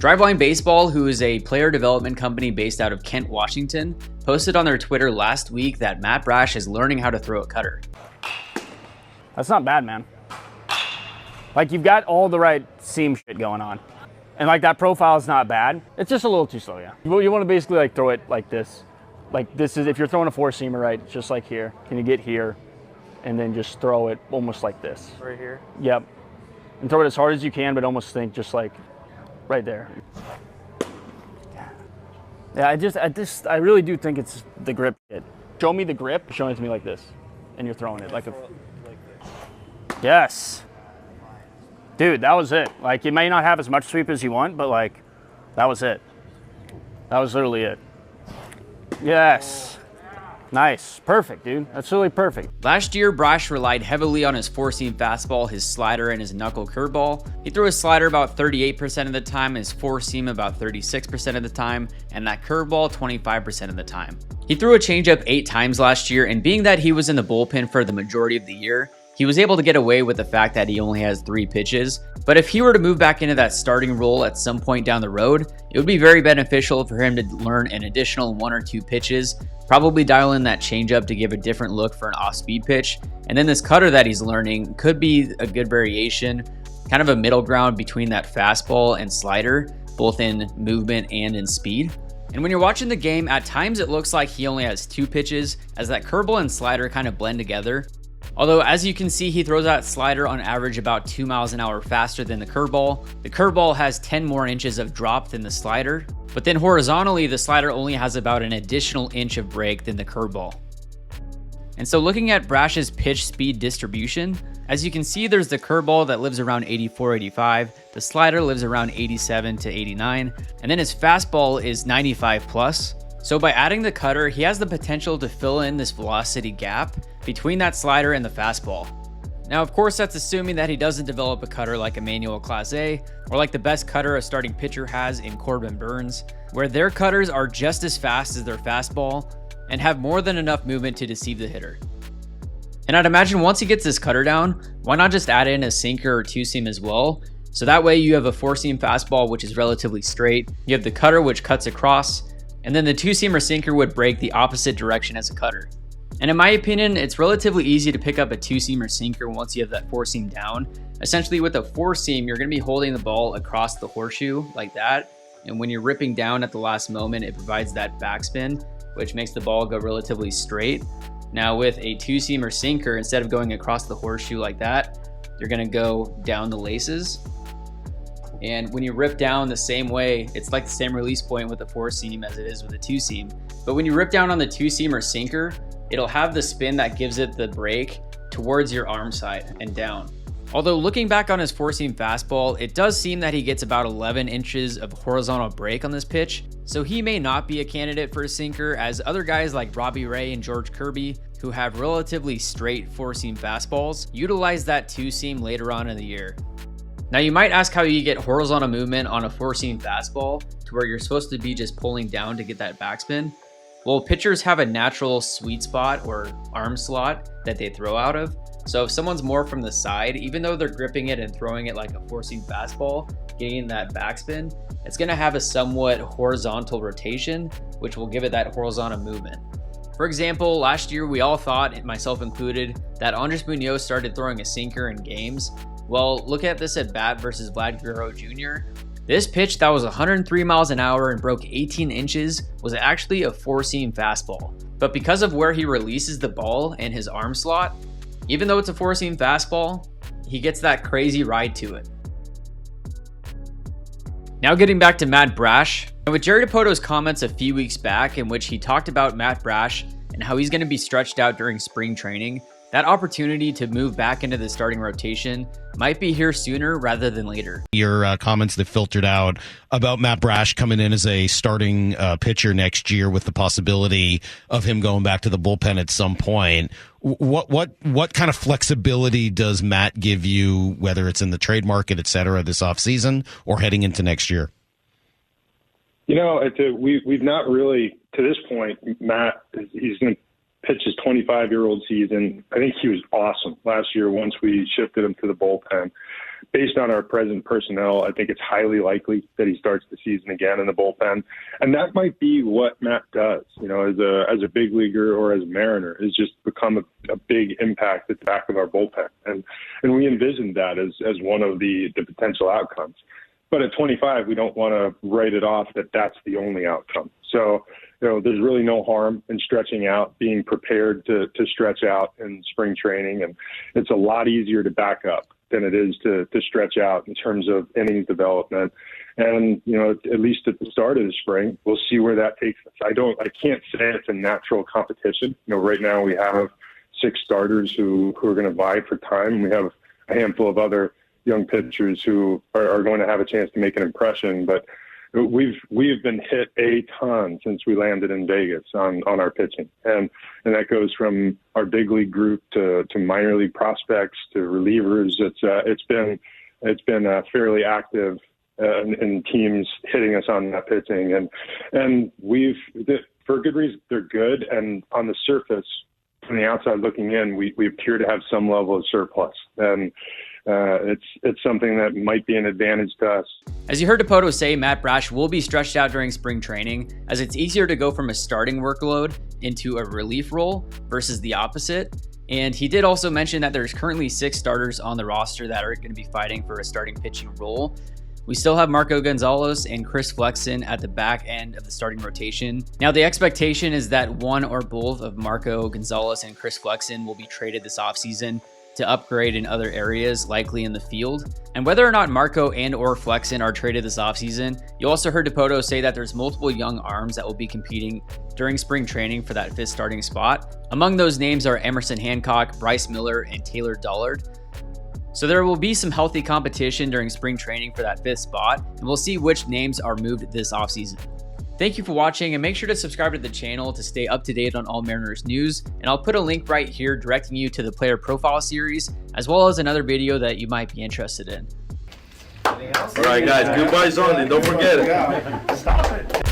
Driveline Baseball, who is a player development company based out of Kent, Washington, posted on their Twitter last week that Matt Brash is learning how to throw a cutter. That's not bad, man. Like, you've got all the right seam shit going on. And, like, that profile is not bad. It's just a little too slow, yeah. You want to basically, like, throw it like this. Like, this is, if you're throwing a four-seamer, right, it's just like here. Can you get here? And then just throw it almost like this. Right here? Yep. And throw it as hard as you can, but almost think just like right there. Yeah, I really do think it's the grip shit. Show me the grip, show it to me like this. And you're throwing it like a... Yes. Dude, that was it. Like, you may not have as much sweep as you want, but, like, that was it. That was literally it. Yes. Nice. Perfect, dude. That's really perfect. Last year, Brash relied heavily on his four-seam fastball, his slider, and his knuckle curveball. He threw his slider about 38% of the time, his four-seam about 36% of the time, and that curveball 25% of the time. He threw a changeup 8 times last year, and being that he was in the bullpen for the majority of the year, he was able to get away with the fact that he only has 3 pitches, but if he were to move back into that starting role at some point down the road, it would be very beneficial for him to learn an additional 1 or 2 pitches, probably dial in that changeup to give a different look for an off-speed pitch, and then this cutter that he's learning could be a good variation, kind of a middle ground between that fastball and slider, both in movement and in speed. And when you're watching the game, at times it looks like he only has 2 pitches, as that curveball and slider kind of blend together. Although, as you can see, he throws that slider on average about 2 miles an hour faster than the curveball. The curveball has 10 more inches of drop than the slider, but then horizontally, the slider only has about an additional inch of break than the curveball. And so looking at Brash's pitch speed distribution, as you can see, there's the curveball that lives around 84, 85, the slider lives around 87 to 89, and then his fastball is 95 plus. So by adding the cutter, he has the potential to fill in this velocity gap between that slider and the fastball. Now, of course, that's assuming that he doesn't develop a cutter like Emmanuel Clase, or like the best cutter a starting pitcher has in Corbin Burns, where their cutters are just as fast as their fastball and have more than enough movement to deceive the hitter. And I'd imagine once he gets this cutter down, why not just add in a sinker or 2-seam as well? So that way you have a 4-seam fastball, which is relatively straight. You have the cutter, which cuts across, and then the 2-seam or sinker would break the opposite direction as a cutter. And in my opinion, it's relatively easy to pick up a 2-seam or sinker once you have that 4-seam down. Essentially with a 4-seam, you're going to be holding the ball across the horseshoe like that. And when you're ripping down at the last moment, it provides that backspin, which makes the ball go relatively straight. Now with a 2-seam or sinker, instead of going across the horseshoe like that, you're going to go down the laces. And when you rip down the same way, it's like the same release point with the 4-seam as it is with the 2-seam. But when you rip down on the 2-seam or sinker, it'll have the spin that gives it the break towards your arm side and down. Although looking back on his 4-seam fastball, it does seem that he gets about 11 inches of horizontal break on this pitch. So he may not be a candidate for a sinker, as other guys like Robbie Ray and George Kirby, who have relatively straight 4-seam fastballs, utilize that 2-seam later on in the year. Now you might ask how you get horizontal movement on a 4-seam fastball to where you're supposed to be just pulling down to get that backspin. Well, pitchers have a natural sweet spot or arm slot that they throw out of. So if someone's more from the side, even though they're gripping it and throwing it like a 4-seam fastball, getting that backspin, it's going to have a somewhat horizontal rotation, which will give it that horizontal movement. For example, last year we all thought, myself included, that Andres Munoz started throwing a sinker in games. Well, look at this at bat versus Vlad Guerrero Jr. This pitch that was 103 miles an hour and broke 18 inches was actually a 4-seam fastball. But because of where he releases the ball and his arm slot, even though it's a 4-seam fastball, he gets that crazy ride to it. Now getting back to Matt Brash, and with Jerry Dipoto's comments a few weeks back in which he talked about Matt Brash and how he's going to be stretched out during spring training, that opportunity to move back into the starting rotation might be here sooner rather than later. Your comments that filtered out about Matt Brash coming in as a starting pitcher next year with the possibility of him going back to the bullpen at some point. What kind of flexibility does Matt give you, whether it's in the trade market, et cetera, this offseason or heading into next year? You know, we've not really, to this point, Matt, he's in pitched his 25-year-old season. I think he was awesome last year once we shifted him to the bullpen. Based on our present personnel, I think it's highly likely that he starts the season again in the bullpen. And that might be what Matt does, you know, as a big leaguer or as a Mariner, is just become a big impact at the back of our bullpen. And we envisioned that as one of the potential outcomes. But at 25, we don't want to write it off that that's the only outcome. So, you know, there's really no harm in stretching out, being prepared to stretch out in spring training. And it's a lot easier to back up than it is to stretch out in terms of innings development. And, you know, at least at the start of the spring, we'll see where that takes us. I can't say it's a natural competition. You know, right now we have 6 starters who are going to vie for time. We have a handful of other young pitchers who are going to have a chance to make an impression, but we've been hit a ton since we landed in Vegas on our pitching, and that goes from our big league group to minor league prospects to relievers. It's been fairly active in teams hitting us on that pitching, and for good reason. They're good, and on the surface, from the outside looking in, we appear to have some level of surplus, and it's something that might be an advantage to us. As you heard Dipoto say, Matt Brash will be stretched out during spring training, as it's easier to go from a starting workload into a relief role versus the opposite. And he did also mention that there's currently 6 starters on the roster that are going to be fighting for a starting pitching role. We still have Marco Gonzalez and Chris Flexen at the back end of the starting rotation. Now, the expectation is that one or both of Marco Gonzalez and Chris Flexen will be traded this offseason to upgrade in other areas, likely in the field. And whether or not Marco and or Flexen are traded this offseason, you also heard Dipoto say that there's multiple young arms that will be competing during spring training for that 5th starting spot. Among those names are Emerson Hancock, Bryce Miller, and Taylor Dollard. So there will be some healthy competition during spring training for that 5th spot, and we'll see which names are moved this offseason. Thank you for watching, and make sure to subscribe to the channel to stay up to date on all Mariners news. And I'll put a link right here directing you to the player profile series, as well as another video that you might be interested in. All right, guys, goodbye, Zondy. Don't forget it. Stop it.